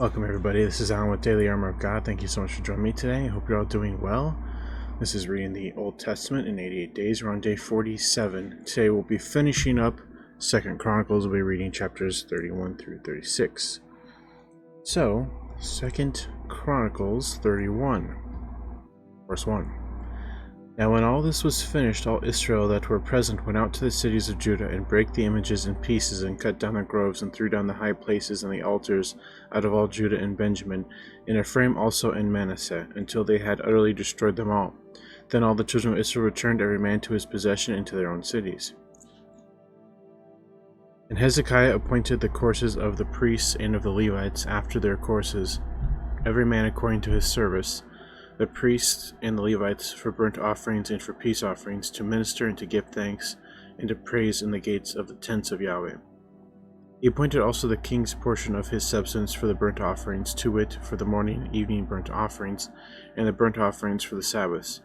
Welcome everybody, this is Alan with Daily Armor of God. Thank you so much for joining me today. I hope you're all doing well. This is reading the Old Testament in 88 days. We're on day 47. Today we'll be finishing up 2nd Chronicles. We'll be reading chapters 31 through 36. So, 2nd Chronicles 31, verse 1. Now when all this was finished, all Israel that were present went out to the cities of Judah, and brake the images in pieces, and cut down the groves, and threw down the high places and the altars out of all Judah and Benjamin, in Ephraim also and Manasseh, until they had utterly destroyed them all. Then all the children of Israel returned, every man to his possession, into their own cities. And Hezekiah appointed the courses of the priests and of the Levites after their courses, every man according to his service, the priests and the Levites for burnt offerings and for peace offerings, to minister and to give thanks and to praise in the gates of the tents of Yahweh. He appointed also the king's portion of his substance for the burnt offerings, to wit, for the morning and evening burnt offerings, and the burnt offerings for the Sabbaths,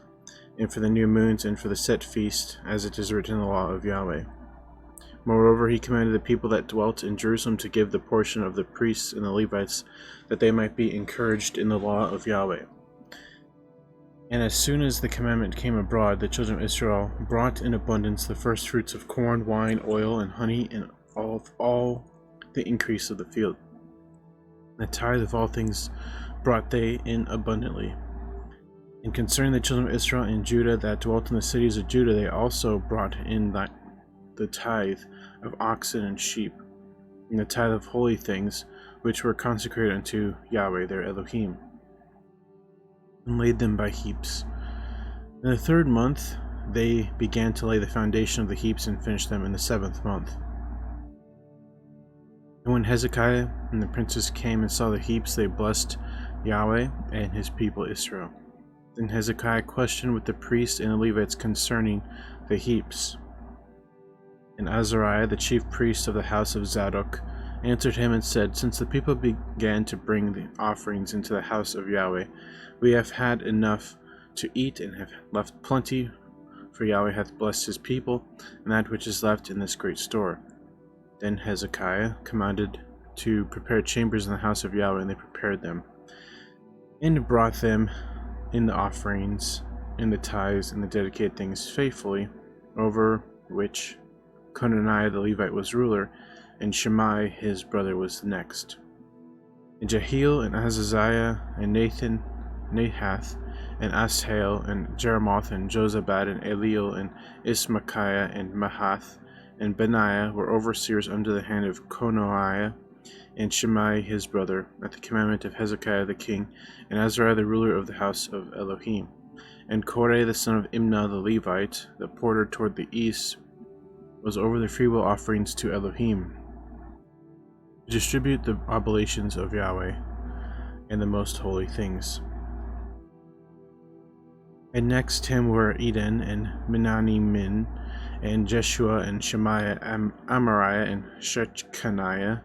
and for the new moons, and for the set feast, as it is written in the law of Yahweh. Moreover, he commanded the people that dwelt in Jerusalem to give the portion of the priests and the Levites, that they might be encouraged in the law of Yahweh. And as soon as the commandment came abroad, the children of Israel brought in abundance the first fruits of corn, wine, oil, and honey, and all the increase of the field. The tithe of all things brought they in abundantly. And concerning the children of Israel and Judah that dwelt in the cities of Judah, they also brought in the tithe of oxen and sheep, and the tithe of holy things, which were consecrated unto Yahweh their Elohim, and laid them by heaps. In the 3rd month they began to lay the foundation of the heaps, and finished them in the 7th month. And when Hezekiah and the princes came and saw the heaps, they blessed Yahweh and his people Israel. Then Hezekiah questioned with the priests and the Levites concerning the heaps. And Azariah, the chief priest of the house of Zadok, answered him and said, Since the people began to bring the offerings into the house of Yahweh, we have had enough to eat, and have left plenty, for Yahweh hath blessed his people, and that which is left in this great store. Then Hezekiah commanded to prepare chambers in the house of Yahweh, and they prepared them, and brought them in the offerings, and the tithes, and the dedicated things faithfully, over which Conaniah the Levite was ruler, and Shimei his brother was the next. And Jehiel, and Azaziah, and Nathan, Nahath, and Asahel, and Jeremoth, and Jozabad, and Eliel, and Ismachiah, and Mahath, and Benaiah were overseers under the hand of Conaniah and Shimei his brother, at the commandment of Hezekiah the king, and Azariah the ruler of the house of Elohim. And Korah the son of Imnah the Levite, the porter toward the east, was over the freewill offerings to Elohim, to distribute the oblations of Yahweh and the most holy things. And next him were Eden, and Menanimin, and Jeshua, and Shemaiah, Amariah, and Shechaniah,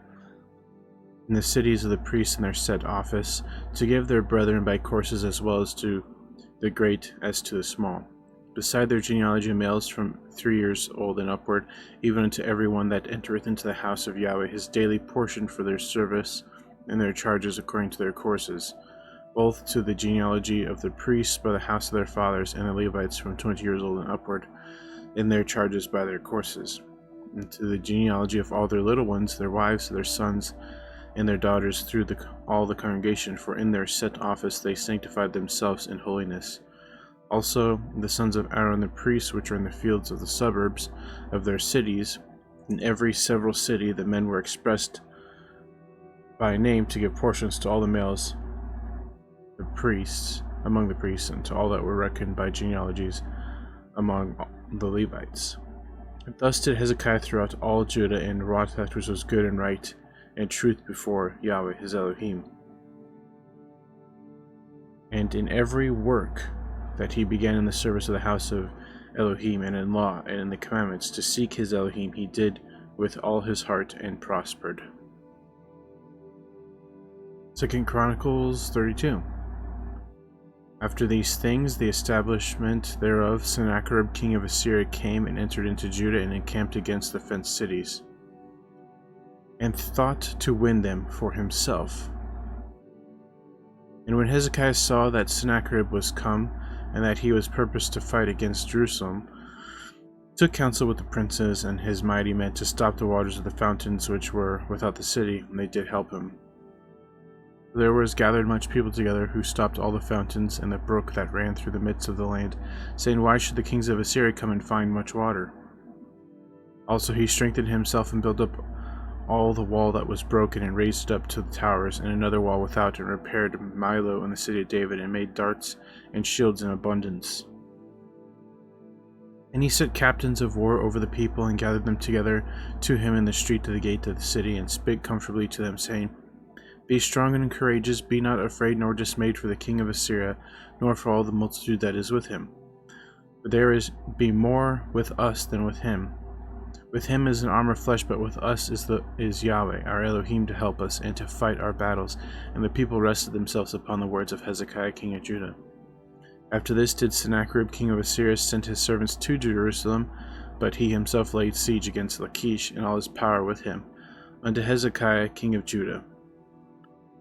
in the cities of the priests in their set office, to give their brethren by courses, as well as to the great as to the small, beside their genealogy, males from 3 years old and upward, even unto every one that entereth into the house of Yahweh, his daily portion for their service, and their charges according to their courses, both to the genealogy of the priests by the house of their fathers, and the Levites from 20 years old and upward, in their charges by their courses, and to the genealogy of all their little ones, their wives, their sons, and their daughters, through all the congregation, for in their set office they sanctified themselves in holiness. Also the sons of Aaron the priests, which are in the fields of the suburbs of their cities, in every several city the men were expressed by name, to give portions to all the males, the priests, among the priests, and to all that were reckoned by genealogies among the Levites. And thus did Hezekiah throughout all Judah, and wrought that which was good and right, and truth before Yahweh his Elohim. And in every work that he began in the service of the house of Elohim, and in law, and in the commandments, to seek his Elohim, he did with all his heart, and prospered. 2 Chronicles 32. After these things, the establishment thereof, Sennacherib king of Assyria came and entered into Judah, and encamped against the fenced cities, and thought to win them for himself. And when Hezekiah saw that Sennacherib was come, and that he was purposed to fight against Jerusalem, he took counsel with the princes and his mighty men to stop the waters of the fountains which were without the city, and they did help him. There was gathered much people together, who stopped all the fountains and the brook that ran through the midst of the land, saying, Why should the kings of Assyria come and find much water? Also he strengthened himself and built up all the wall that was broken, and raised it up to the towers, and another wall without, and repaired Milo in the city of David, and made darts and shields in abundance. And he set captains of war over the people, and gathered them together to him in the street to the gate of the city, and spake comfortably to them, saying, Be strong and courageous, be not afraid nor dismayed for the king of Assyria, nor for all the multitude that is with him. For there be more with us than with him. With him is an arm of flesh, but with us is Yahweh, our Elohim, to help us, and to fight our battles. And the people rested themselves upon the words of Hezekiah king of Judah. After this did Sennacherib king of Assyria send his servants to Jerusalem, but he himself laid siege against Lachish, and all his power with him, unto Hezekiah king of Judah,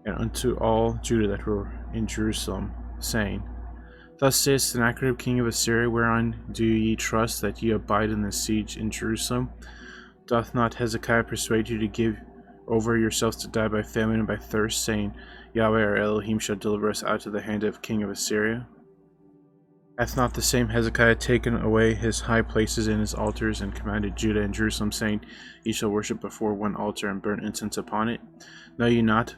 and unto all Judah that were in Jerusalem, saying, Thus saith Sennacherib king of Assyria, Whereon do ye trust, that ye abide in the siege in Jerusalem? Doth not Hezekiah persuade you to give over yourselves to die by famine and by thirst, saying, Yahweh our Elohim shall deliver us out of the hand of king of Assyria? Hath not the same Hezekiah taken away his high places and his altars, and commanded Judah and Jerusalem, saying, Ye shall worship before one altar, and burn incense upon it? Know ye not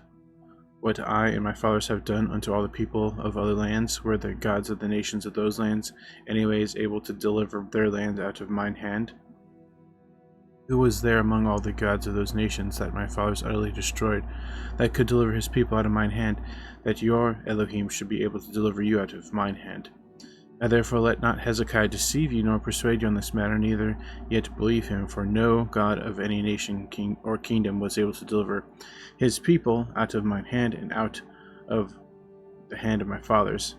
what I and my fathers have done unto all the people of other lands, where the gods of the nations of those lands anyways able to deliver their land out of mine hand? Who was there among all the gods of those nations that my fathers utterly destroyed, that could deliver his people out of mine hand, that your Elohim should be able to deliver you out of mine hand? Now therefore let not Hezekiah deceive you, nor persuade you on this matter, neither yet believe him, for no God of any nation, king, or kingdom was able to deliver his people out of mine hand, and out of the hand of my fathers.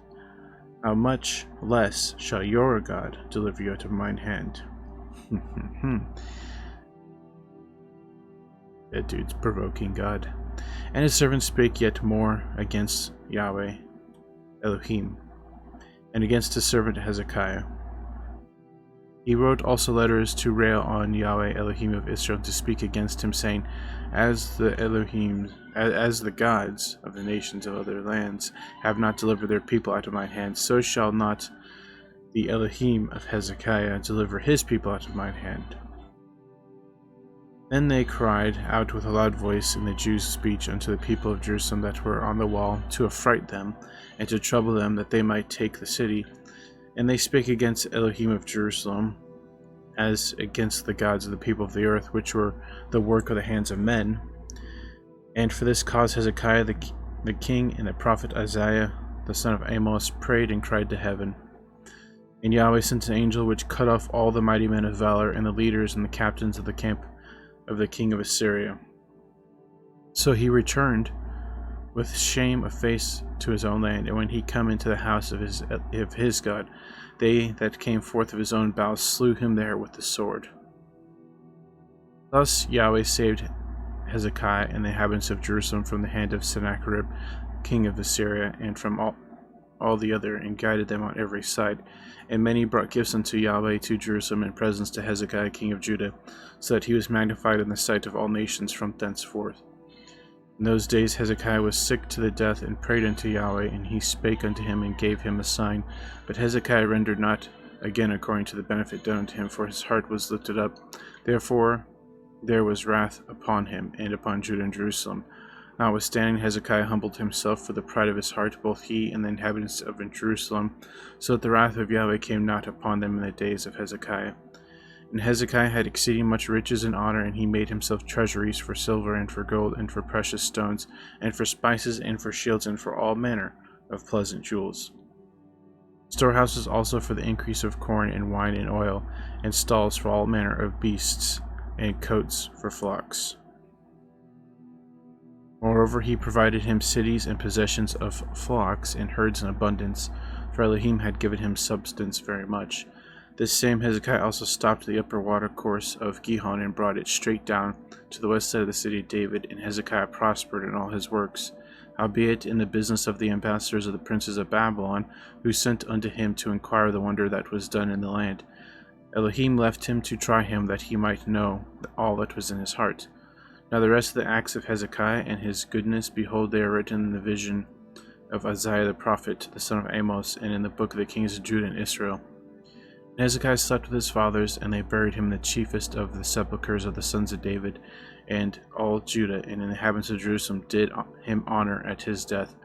How much less shall your God deliver you out of mine hand? That dude's provoking God. And his servant spake yet more against Yahweh Elohim, and against his servant Hezekiah. He wrote also letters to rail on Yahweh Elohim of Israel, to speak against him, saying, As the gods of the nations of other lands have not delivered their people out of mine hand, so shall not the Elohim of Hezekiah deliver his people out of mine hand. Then they cried out with a loud voice in the Jews' speech unto the people of Jerusalem that were on the wall, to affright them, and to trouble them, that they might take the city. And they spake against Elohim of Jerusalem, as against the gods of the people of the earth, which were the work of the hands of men. And for this cause Hezekiah the king and the prophet Isaiah the son of Amos prayed and cried to heaven. And Yahweh sent an angel which cut off all the mighty men of valor, and the leaders and the captains of the camp of the king of Assyria. So he returned with shame of face to his own land, and when he come into the house of his God, they that came forth of his own bowels slew him there with the sword. Thus Yahweh saved Hezekiah and the inhabitants of Jerusalem from the hand of Sennacherib king of Assyria, and from all the other, and guided them on every side. And many brought gifts unto Yahweh to Jerusalem, and presents to Hezekiah king of Judah, so that he was magnified in the sight of all nations from thenceforth. In those days Hezekiah was sick to the death, and prayed unto Yahweh, and he spake unto him, and gave him a sign. But Hezekiah rendered not again according to the benefit done unto him, for his heart was lifted up. Therefore there was wrath upon him, and upon Judah and Jerusalem. Notwithstanding Hezekiah humbled himself for the pride of his heart, both he and the inhabitants of Jerusalem, so that the wrath of Yahweh came not upon them in the days of Hezekiah. And Hezekiah had exceeding much riches and honor, and he made himself treasuries for silver and for gold and for precious stones, and for spices and for shields and for all manner of pleasant jewels. Storehouses also for the increase of corn and wine and oil, and stalls for all manner of beasts, and coats for flocks. Moreover, he provided him cities and possessions of flocks and herds in abundance, for Elohim had given him substance very much. This same Hezekiah also stopped the upper watercourse of Gihon, and brought it straight down to the west side of the city of David, and Hezekiah prospered in all his works. Howbeit in the business of the ambassadors of the princes of Babylon, who sent unto him to inquire the wonder that was done in the land, Elohim left him to try him, that he might know all that was in his heart. Now the rest of the acts of Hezekiah and his goodness, behold, they are written in the vision of Isaiah the prophet, the son of Amos, and in the book of the kings of Judah and Israel. And Hezekiah slept with his fathers, and they buried him in the chiefest of the sepulchres of the sons of David, and all Judah and the inhabitants of Jerusalem did him honor at his death,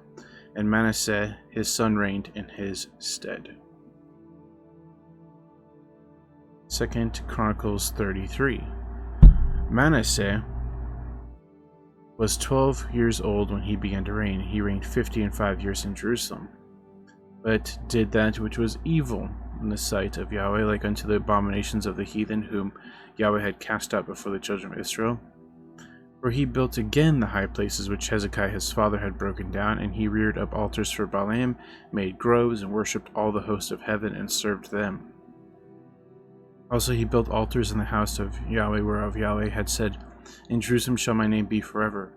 and Manasseh his son reigned in his stead. 2 Chronicles 33. Manasseh was 12 years old when he began to reign. He reigned 50 and 5 years in Jerusalem, but did that which was evil in the sight of Yahweh, like unto the abominations of the heathen, whom Yahweh had cast out before the children of Israel. For he built again the high places which Hezekiah his father had broken down, and he reared up altars for Baalim, made groves, and worshipped all the hosts of heaven, and served them. Also he built altars in the house of Yahweh, whereof Yahweh had said, In Jerusalem shall my name be forever.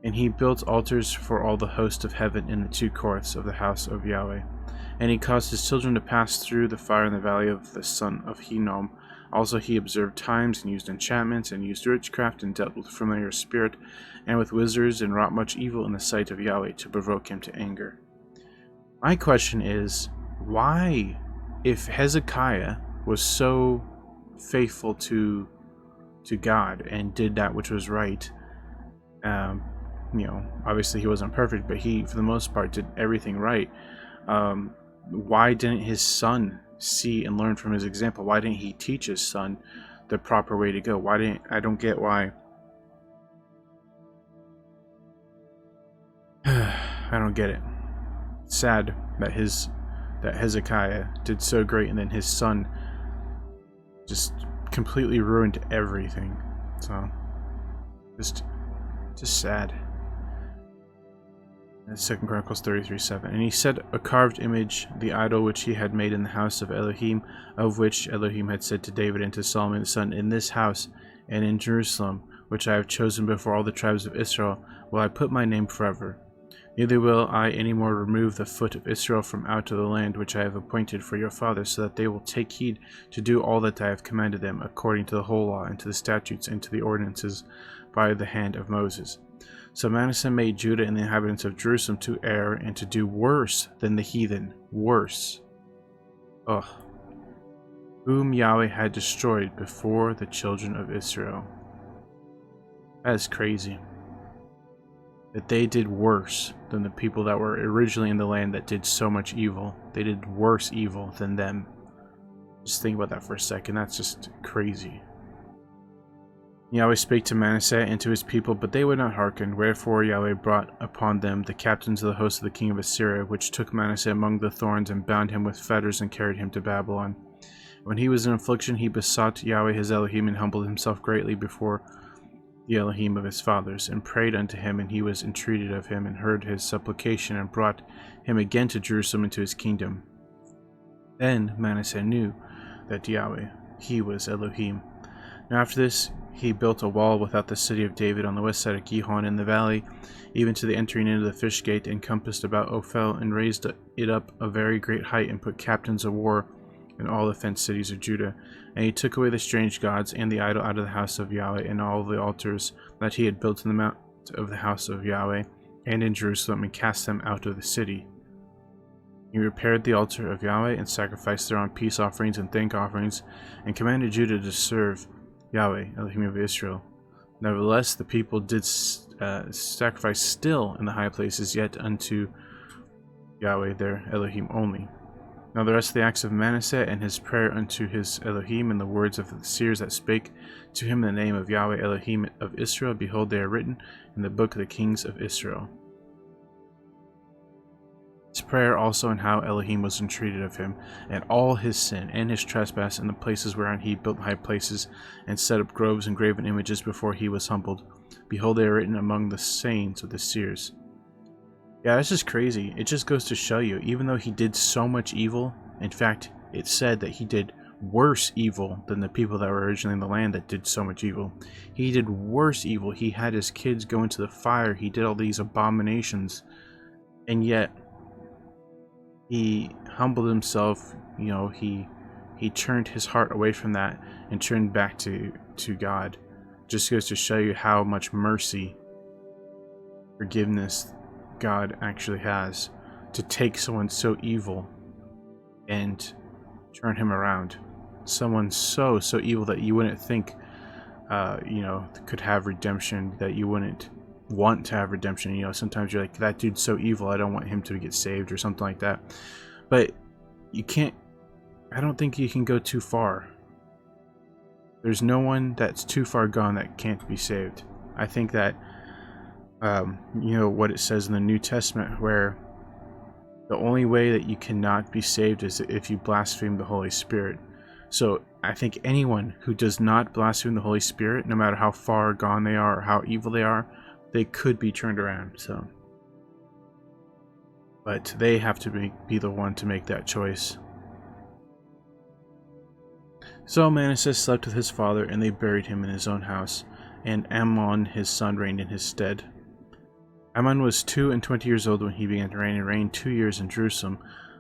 And he built altars for all the host of heaven in the two courts of the house of Yahweh. And he caused his children to pass through the fire in the valley of the son of Hinnom. Also he observed times, and used enchantments, and used witchcraft, and dealt with familiar spirit, and with wizards, and wrought much evil in the sight of Yahweh, to provoke him to anger. My question is, why, if Hezekiah was so faithful to God and did that which was right, obviously he wasn't perfect, but he, for the most part, did everything right. Why didn't his son see and learn from his example? Why didn't he teach his son the proper way to go? I don't get why. I don't get it. It's sad that Hezekiah did so great, and then his son just completely ruined everything. So just sad. 2 Chronicles 33:7. And he set a carved image, the idol which he had made in the house of Elohim, of which Elohim had said to David and to Solomon his son, In this house and in Jerusalem, which I have chosen before all the tribes of Israel, will I put my name forever. Neither will I any more remove the foot of Israel from out of the land which I have appointed for your fathers, so that they will take heed to do all that I have commanded them, according to the whole law, and to the statutes, and to the ordinances by the hand of Moses. So Manasseh made Judah and the inhabitants of Jerusalem to err, and to do worse than the heathen. Worse. Whom Yahweh had destroyed before the children of Israel. That is crazy. That they did worse than the people that were originally in the land that did so much evil. They did worse evil than them. Just think about that for a second. That's just crazy. Yahweh spake to Manasseh and to his people, but they would not hearken. Wherefore Yahweh brought upon them the captains of the host of the king of Assyria, which took Manasseh among the thorns, and bound him with fetters, and carried him to Babylon. When he was in affliction, he besought Yahweh his Elohim, and humbled himself greatly before the Elohim of his fathers, and prayed unto him, and he was entreated of him, and heard his supplication, and brought him again to Jerusalem into his kingdom. Then Manasseh knew that Yahweh, he was Elohim. Now after this, he built a wall without the city of David on the west side of Gihon in the valley, even to the entering into the fish gate, encompassed about Ophel, and raised it up a very great height, and put captains of war in all the fenced cities of Judah. And he took away the strange gods and the idol out of the house of Yahweh, and all the altars that he had built in the mount of the house of Yahweh, and in Jerusalem, and cast them out of the city. He repaired the altar of Yahweh, and sacrificed thereon peace offerings and thank offerings, and commanded Judah to serve Yahweh, Elohim of Israel. Nevertheless, the people did sacrifice still in the high places, yet unto Yahweh their Elohim only. Now the rest of the acts of Manasseh, and his prayer unto his Elohim, and the words of the seers that spake to him in the name of Yahweh, Elohim of Israel, behold, they are written in the book of the kings of Israel. His prayer also, and how Elohim was entreated of him, and all his sin, and his trespass, and the places whereon he built high places, and set up groves and graven images before he was humbled. Behold, they are written among the sayings of the seers. Yeah, that's just crazy. It just goes to show you, even though he did so much evil, in fact, it said that he did worse evil than the people that were originally in the land that did so much evil. He did worse evil. He had his kids go into the fire. He did all these abominations. And yet, he humbled himself. You know, he turned his heart away from that and turned back to God. Just goes to show you how much mercy, forgiveness God actually has, to take someone so evil and turn him around. Someone so evil that you wouldn't think could have redemption, that you wouldn't want to have redemption. You know, sometimes you're like, that dude's so evil, I don't want him to get saved, or something like that. But you can't, I don't think you can go too far. There's no one that's too far gone that can't be saved. I think that what it says in the New Testament, where the only way that you cannot be saved is if you blaspheme the Holy Spirit. So I think anyone who does not blaspheme the Holy Spirit, no matter how far gone they are or how evil they are, they could be turned around. So, but they have to be the one to make that choice. So Manasseh slept with his father, and they buried him in his own house, and Ammon his son reigned in his stead. Ammon was 22 years old when he began to reign, and reigned 2 years in Jerusalem.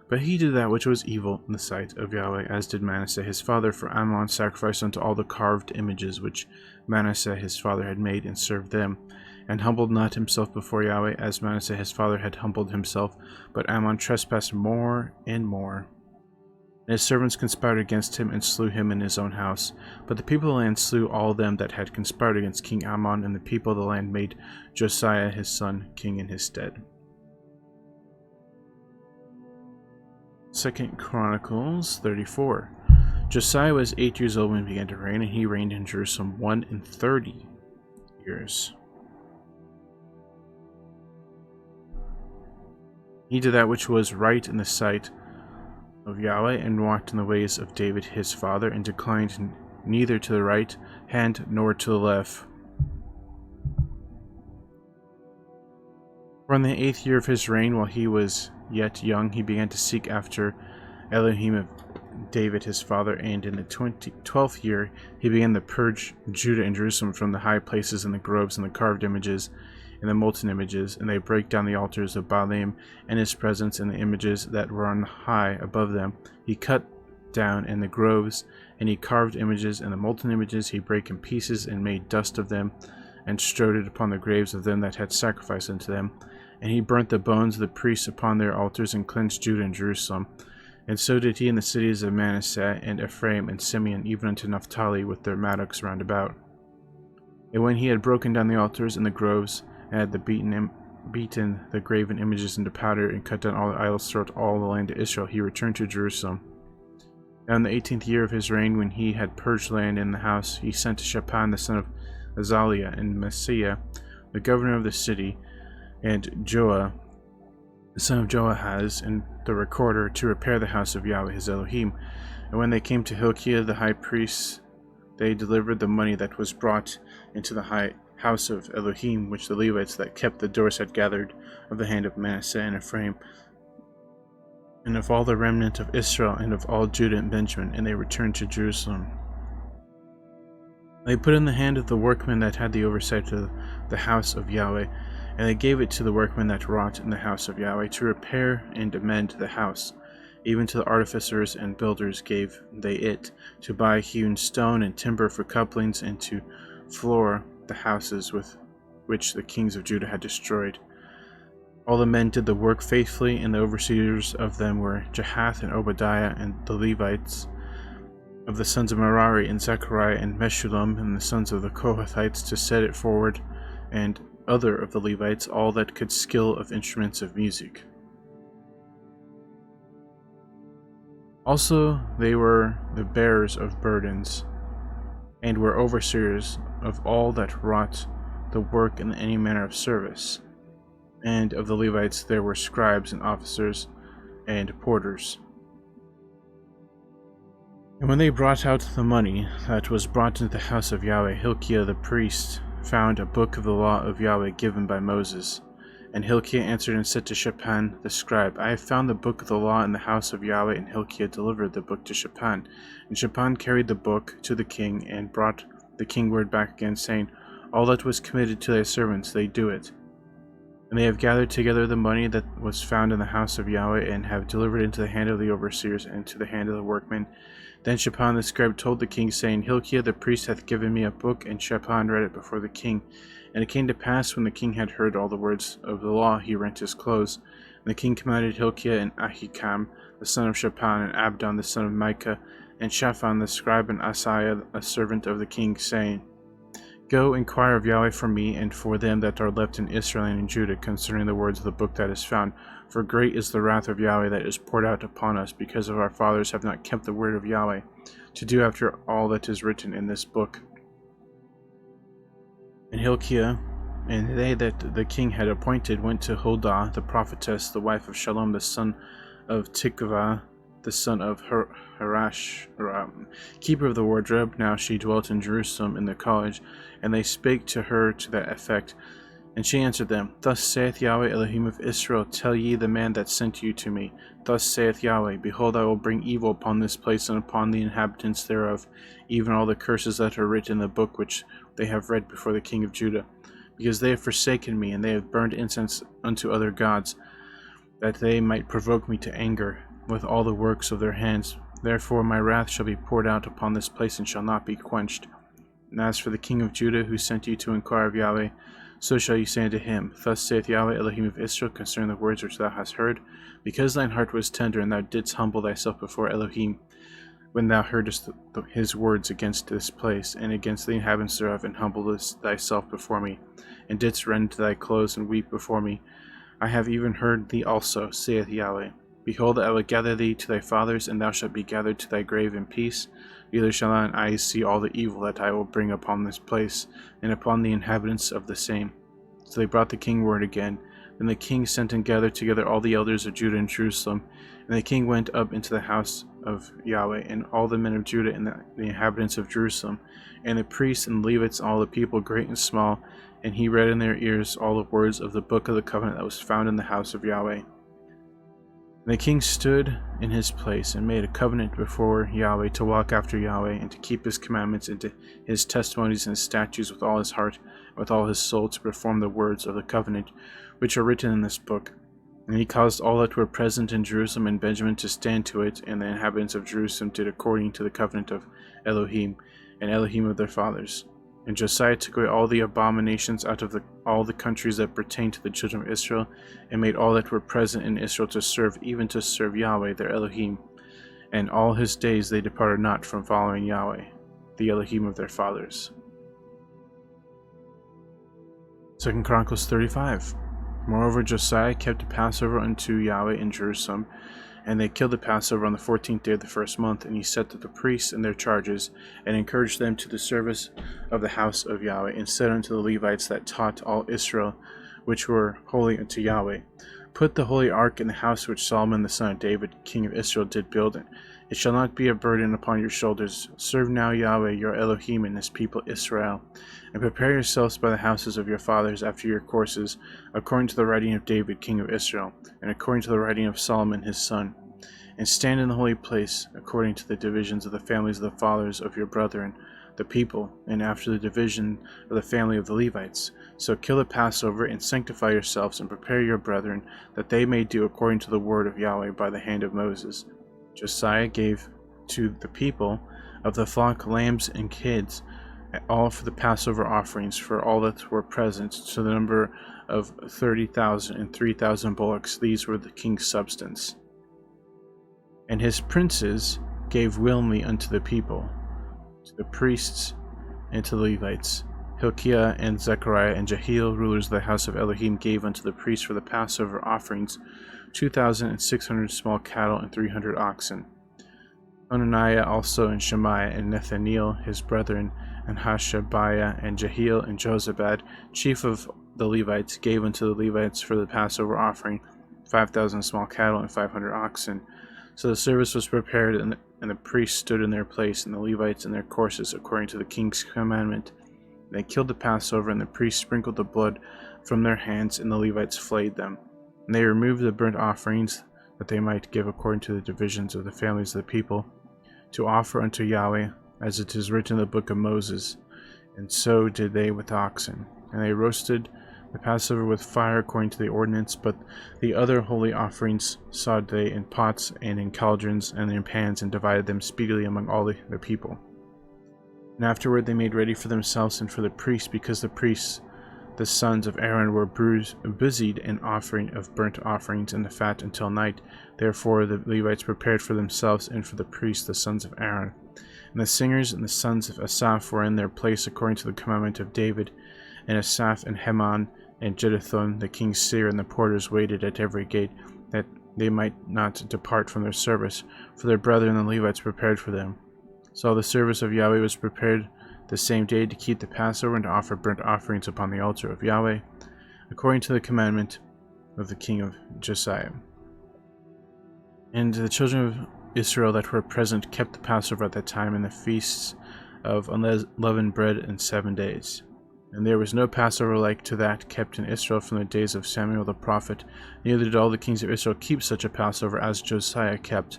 But he did that which was evil in the sight of Yahweh, as did Manasseh his father, for Ammon sacrificed unto all the carved images which Manasseh his father had made, and served them, and humbled not himself before Yahweh, as Manasseh his father had humbled himself. But Ammon trespassed more and more. And his servants conspired against him, and slew him in his own house. But the people of the land slew all them that had conspired against King Ammon, and the people of the land made Josiah his son king in his stead. 2 Chronicles 34. Josiah was 8 years old when he began to reign, and he reigned in Jerusalem 31 years. He did that which was right in the sight of Yahweh, and walked in the ways of David his father, and declined neither to the right hand nor to the left. For in the 8th year of his reign, while he was yet young, he began to seek after Elohim of David his father, and in the 12th year he began to purge Judah and Jerusalem from the high places and the groves and the carved images and the molten images, and they brake down the altars of Baalim and his presence, and the images that were on high above them he cut down, and the groves, and he carved images, and the molten images he brake in pieces, and made dust of them, and strode it upon the graves of them that had sacrificed unto them. And he burnt the bones of the priests upon their altars, and cleansed Judah and Jerusalem. And so did he in the cities of Manasseh and Ephraim and Simeon, even unto Naphtali, with their mattocks round about. And when he had broken down the altars and the groves, and had beaten the graven images into powder, and cut down all the idols throughout all the land of Israel, he returned to Jerusalem. Now in the 18th year of his reign, when he had purged land in the house, he sent to Shaphan the son of Azaliah, and Messiah, the governor of the city, and Joah the son of Joahaz, and the recorder, to repair the house of Yahweh his Elohim. And when they came to Hilkiah the high priest, they delivered the money that was brought into the high house of Elohim, which the Levites that kept the doors had gathered of the hand of Manasseh and Ephraim, and of all the remnant of Israel, and of all Judah and Benjamin, and they returned to Jerusalem. They put in the hand of the workmen that had the oversight of the house of Yahweh, and they gave it to the workmen that wrought in the house of Yahweh, to repair and amend the house. Even to the artificers and builders gave they it, to buy hewn stone and timber for couplings, and to floor the houses with which the kings of Judah had destroyed. All the men did the work faithfully, and the overseers of them were Jahath and Obadiah, and the Levites of the sons of Merari, and Zechariah and Meshullam, and the sons of the Kohathites, to set it forward, and other of the Levites, all that could skill of instruments of music. Also they were the bearers of burdens, and were overseers of all that wrought the work in any manner of service. And of the Levites there were scribes and officers and porters. And when they brought out the money that was brought into the house of Yahweh, Hilkiah the priest found a book of the law of Yahweh given by Moses. And Hilkiah answered and said to Shaphan the scribe, I have found the book of the law in the house of Yahweh. And Hilkiah delivered the book to Shaphan. And Shaphan carried the book to the king, and brought the king word back again, saying, All that was committed to thy servants, they do it. And they have gathered together the money that was found in the house of Yahweh, and have delivered it into the hand of the overseers, and to the hand of the workmen. Then Shaphan the scribe told the king, saying, Hilkiah the priest hath given me a book. And Shaphan read it before the king. And it came to pass, when the king had heard all the words of the law, he rent his clothes. And the king commanded Hilkiah and Ahikam the son of Shaphan, and Abdon the son of Micah, and Shaphan the scribe, and Asaiah a servant of the king, saying, Go, inquire of Yahweh for me, and for them that are left in Israel and in Judah, concerning the words of the book that is found. For great is the wrath of Yahweh that is poured out upon us, because of our fathers have not kept the word of Yahweh, to do after all that is written in this book. And Hilkiah and they that the king had appointed went to Huldah the prophetess, the wife of Shallum the son of Tikvah, the son of Harash, keeper of the wardrobe. Now she dwelt in Jerusalem in the college, and they spake to her to that effect. And she answered them, Thus saith Yahweh Elohim of Israel, Tell ye the man that sent you to me. Thus saith Yahweh, Behold, I will bring evil upon this place and upon the inhabitants thereof, even all the curses that are written in the book which they have read before the king of Judah, because they have forsaken me, and they have burned incense unto other gods, that they might provoke me to anger with all the works of their hands. Therefore my wrath shall be poured out upon this place, and shall not be quenched. And as for the king of Judah, who sent you to inquire of Yahweh, so shall you say unto him, Thus saith Yahweh Elohim of Israel, concerning the words which thou hast heard, because thine heart was tender, and thou didst humble thyself before Elohim, when thou heardest his words against this place, and against the inhabitants thereof, and humbledst thyself before me, and didst rend thy clothes, and weep before me, I have even heard thee also, saith Yahweh. Behold, I will gather thee to thy fathers, and thou shalt be gathered to thy grave in peace. Neither shall thine eyes see all the evil that I will bring upon this place, and upon the inhabitants of the same. So they brought the king word again. Then the king sent and gathered together all the elders of Judah and Jerusalem. And the king went up into the house of Yahweh, and all the men of Judah, and the inhabitants of Jerusalem, and the priests and Levites, all the people, great and small. And he read in their ears all the words of the book of the covenant that was found in the house of Yahweh. And the king stood in his place, and made a covenant before Yahweh, to walk after Yahweh, and to keep his commandments, and to his testimonies and his statutes with all his heart, and with all his soul, to perform the words of the covenant which are written in this book. And he caused all that were present in Jerusalem and Benjamin to stand to it, and the inhabitants of Jerusalem did according to the covenant of Elohim, and Elohim of their fathers. And Josiah took away all the abominations out of all the countries that pertained to the children of Israel, and made all that were present in Israel to serve, even to serve Yahweh their Elohim. And all his days they departed not from following Yahweh, the Elohim of their fathers. 2 Chronicles 35. Moreover, Josiah kept a Passover unto Yahweh in Jerusalem, and they killed the Passover on the 14th day of the first month. And he set the priests in their charges, and encouraged them to the service of the house of Yahweh, and said unto the Levites that taught all Israel, which were holy unto Yahweh, Put the holy ark in the house which Solomon the son of David, king of Israel, did build it. It shall not be a burden upon your shoulders. Serve now Yahweh your Elohim and his people Israel, and prepare yourselves by the houses of your fathers after your courses, according to the writing of David king of Israel, and according to the writing of Solomon his son. And stand in the holy place, according to the divisions of the families of the fathers of your brethren, the people, and after the division of the family of the Levites. So kill the Passover, and sanctify yourselves, and prepare your brethren, that they may do according to the word of Yahweh by the hand of Moses. Josiah gave to the people of the flock lambs and kids, all for the Passover offerings, for all that were present, to the number of 30,000, and 3,000 bullocks. These were the king's substance. And his princes gave willingly unto the people, to the priests, and to the Levites. Hilkiah and Zechariah and Jehiel, rulers of the house of Elohim, gave unto the priests for the Passover offerings 2,600 small cattle and 300 oxen. Hananiah also, and Shemaiah, and Nathaniel his brethren, and Hashabiah, and Jehiel, and Jozabad, chief of the Levites, gave unto the Levites for the Passover offering 5,000 small cattle and 500 oxen. So the service was prepared, and the priests stood in their place, and the Levites in their courses, according to the king's commandment. They killed the Passover, and the priests sprinkled the blood from their hands, and the Levites flayed them. And they removed the burnt offerings, that they might give according to the divisions of the families of the people, to offer unto Yahweh, as it is written in the book of Moses. And so did they with oxen. And they roasted the Passover with fire according to the ordinance, but the other holy offerings sawed they in pots and in cauldrons and in pans, and divided them speedily among all the people. And afterward they made ready for themselves and for the priests, because the priests, the sons of Aaron, were busied in offering of burnt offerings and the fat until night. Therefore the Levites prepared for themselves and for the priests, the sons of Aaron. And the singers and the sons of Asaph were in their place according to the commandment of David. And Asaph and Heman and Jeduthun, the king's seer, and the porters waited at every gate, that they might not depart from their service, for their brethren the Levites prepared for them. So the service of Yahweh was prepared the same day to keep the Passover and to offer burnt offerings upon the altar of Yahweh, according to the commandment of the king of Josiah. And the children of Israel that were present kept the Passover at that time, and the feasts of unleavened bread in 7 days. And there was no Passover like to that kept in Israel from the days of Samuel the prophet, neither did all the kings of Israel keep such a Passover as Josiah kept,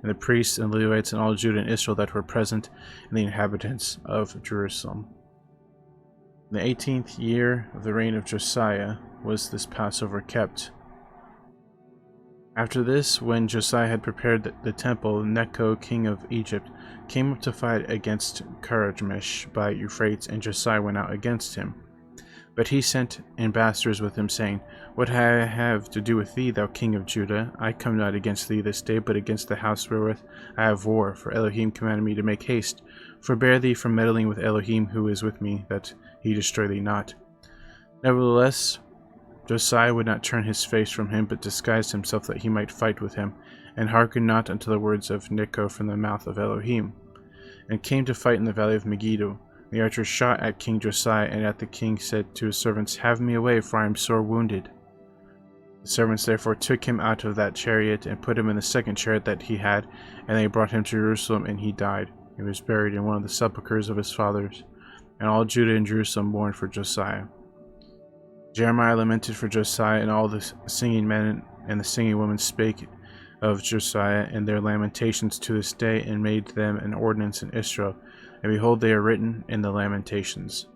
and the priests and Levites and all Judah and Israel that were present, and the inhabitants of Jerusalem. In the 18th year of the reign of Josiah was this Passover kept. After this, when Josiah had prepared the temple, Necho, king of Egypt, came up to fight against Carchemish by Euphrates, and Josiah went out against him. But he sent ambassadors with him, saying, What I have to do with thee, thou king of Judah? I come not against thee this day, but against the house wherewith I have war, for Elohim commanded me to make haste. Forbear thee from meddling with Elohim, who is with me, that he destroy thee not. Nevertheless, Josiah would not turn his face from him, but disguised himself that he might fight with him, and hearkened not unto the words of Necho from the mouth of Elohim, and came to fight in the valley of Megiddo. The archer shot at King Josiah, and at the king said to his servants, Have me away, for I am sore wounded. The servants therefore took him out of that chariot, and put him in the second chariot that he had, and they brought him to Jerusalem, and he died. He was buried in one of the sepulchres of his fathers, and all Judah and Jerusalem mourned for Josiah. Jeremiah lamented for Josiah, and all the singing men and the singing women spake of Josiah and their lamentations to this day, and made them an ordinance in Israel. And behold, they are written in the Lamentations.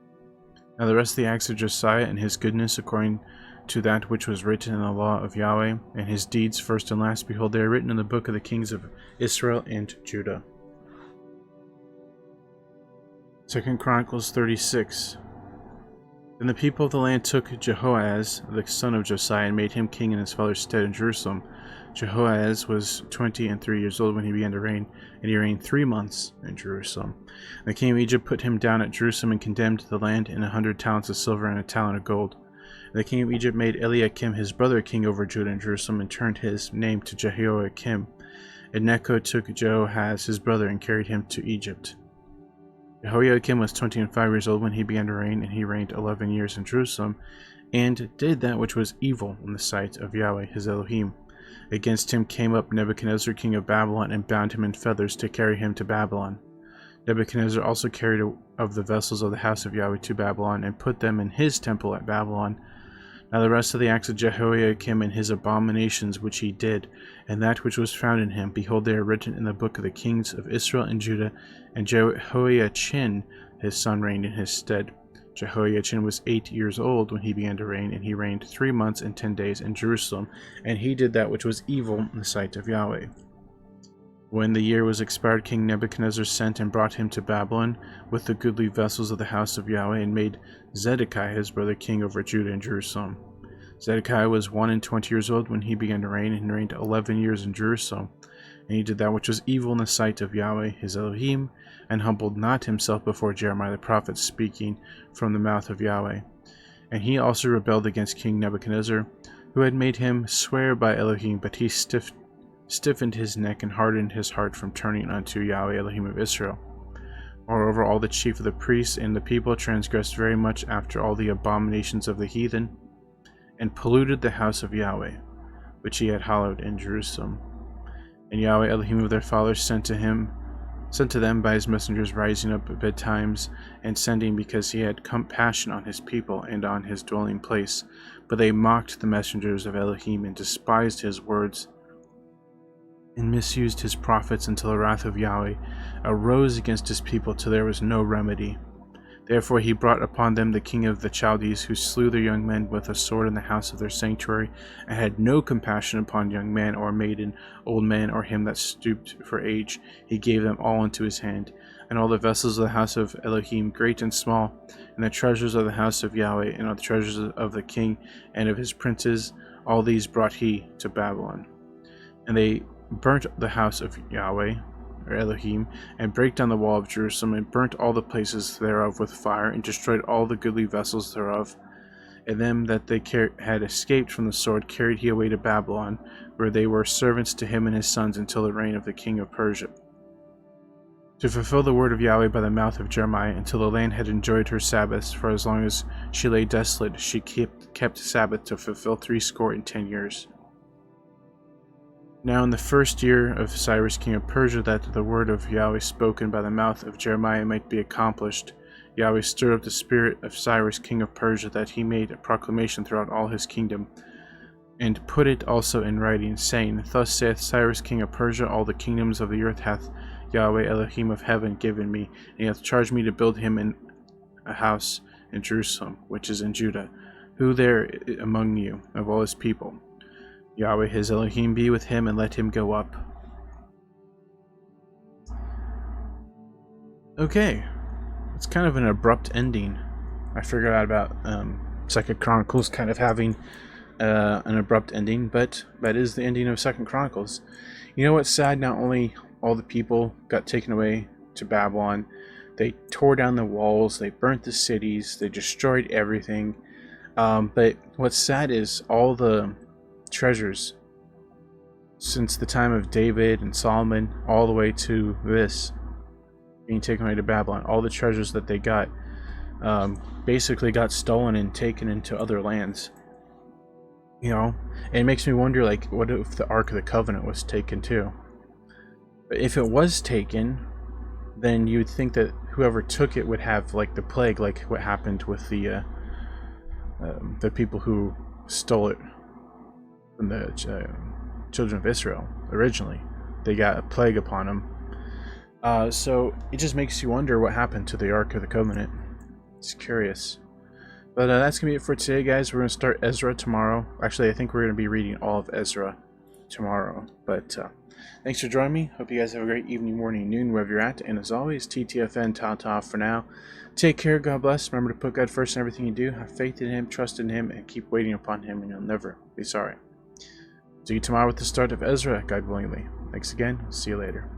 Now the rest of the acts of Josiah and his goodness, according to that which was written in the law of Yahweh, and his deeds first and last, behold, they are written in the book of the kings of Israel and Judah. 2 Chronicles 36. Then the people of the land took Jehoahaz, the son of Josiah, and made him king in his father's stead in Jerusalem. Jehoahaz was 23 years old when he began to reign, and he reigned 3 months in Jerusalem. And the king of Egypt put him down at Jerusalem, and condemned the land in 100 talents of silver and a talent of gold. And the king of Egypt made Eliakim his brother king over Judah and Jerusalem, and turned his name to Jehoiakim. And Necho took Jehoahaz his brother, and carried him to Egypt. Jehoiakim was 25 years old when he began to reign, and he reigned 11 years in Jerusalem, and did that which was evil in the sight of Yahweh his Elohim. Against him came up Nebuchadnezzar king of Babylon, and bound him in feathers to carry him to Babylon. Nebuchadnezzar also carried of the vessels of the house of Yahweh to Babylon, and put them in his temple at Babylon. Now the rest of the acts of Jehoiakim and his abominations which he did, and that which was found in him, behold, they are written in the book of the kings of Israel and Judah. And Jehoiachin his son reigned in his stead. Jehoiachin was 8 years old when he began to reign, and he reigned 3 months and 10 days in Jerusalem, and he did that which was evil in the sight of Yahweh. When the year was expired, King Nebuchadnezzar sent and brought him to Babylon with the goodly vessels of the house of Yahweh, and made Zedekiah his brother king over Judah and Jerusalem. Zedekiah was 21 years old when he began to reign, and reigned 11 years in Jerusalem. And he did that which was evil in the sight of Yahweh his Elohim, and humbled not himself before Jeremiah the prophet, speaking from the mouth of Yahweh. And he also rebelled against King Nebuchadnezzar, who had made him swear by Elohim, but he stiffened his neck and hardened his heart from turning unto Yahweh Elohim of Israel. Moreover, all the chief of the priests and the people transgressed very much after all the abominations of the heathen, and polluted the house of Yahweh, which he had hallowed in Jerusalem. And Yahweh Elohim of their fathers sent sent to them by his messengers, rising up at betimes and sending, because he had compassion on his people and on his dwelling place. But they mocked the messengers of Elohim and despised his words and misused his prophets, until the wrath of Yahweh arose against his people till there was no remedy. Therefore he brought upon them the king of the Chaldees, who slew their young men with a sword in the house of their sanctuary, and had no compassion upon young man or maiden, old man, or him that stooped for age. He gave them all into his hand, and all the vessels of the house of Elohim, great and small, and the treasures of the house of Yahweh, and all the treasures of the king and of his princes, all these brought he to Babylon. And they burnt the house of Yahweh, or Elohim, and brake down the wall of Jerusalem, and burnt all the places thereof with fire, and destroyed all the goodly vessels thereof. And them that they had escaped from the sword carried he away to Babylon, where they were servants to him and his sons until the reign of the king of Persia. To fulfill the word of Yahweh by the mouth of Jeremiah, until the land had enjoyed her Sabbaths, for as long as she lay desolate, she kept Sabbath to fulfill 60 years. Now in the first year of Cyrus king of Persia, that the word of Yahweh spoken by the mouth of Jeremiah might be accomplished, Yahweh stirred up the spirit of Cyrus king of Persia, that he made a proclamation throughout all his kingdom, and put it also in writing, saying, Thus saith Cyrus king of Persia, all the kingdoms of the earth hath Yahweh Elohim of heaven given me, and he hath charged me to build him a house in Jerusalem, which is in Judah. Who there among you of all his people? Yahweh his Elohim be with him, and let him go up. Okay, it's kind of an abrupt ending. I figured out about 2 Chronicles kind of having an abrupt ending, but that is the ending of 2 Chronicles. You know what's sad? Not only all the people got taken away to Babylon, they tore down the walls, they burnt the cities, they destroyed everything. But what's sad is all the treasures since the time of David and Solomon all the way to this being taken away to Babylon, all the treasures that they got basically got stolen and taken into other lands. You know, and it makes me wonder, like, what if the Ark of the Covenant was taken too? But if it was taken, then you would think that whoever took it would have, like, the plague, like what happened with the people who stole it from the children of Israel originally. They got a plague upon them. So it just makes you wonder what happened to the Ark of the Covenant. It's curious. But that's going to be it for today, guys. We're going to start Ezra tomorrow. Actually, I think we're going to be reading all of Ezra tomorrow. But thanks for joining me. Hope you guys have a great evening, morning, noon, wherever you're at. And as always, TTFN, ta-ta for now. Take care, God bless. Remember to put God first in everything you do. Have faith in Him, trust in Him, and keep waiting upon Him, and you'll never be sorry. See you tomorrow with the start of Ezra, God willingly. Thanks again. See you later.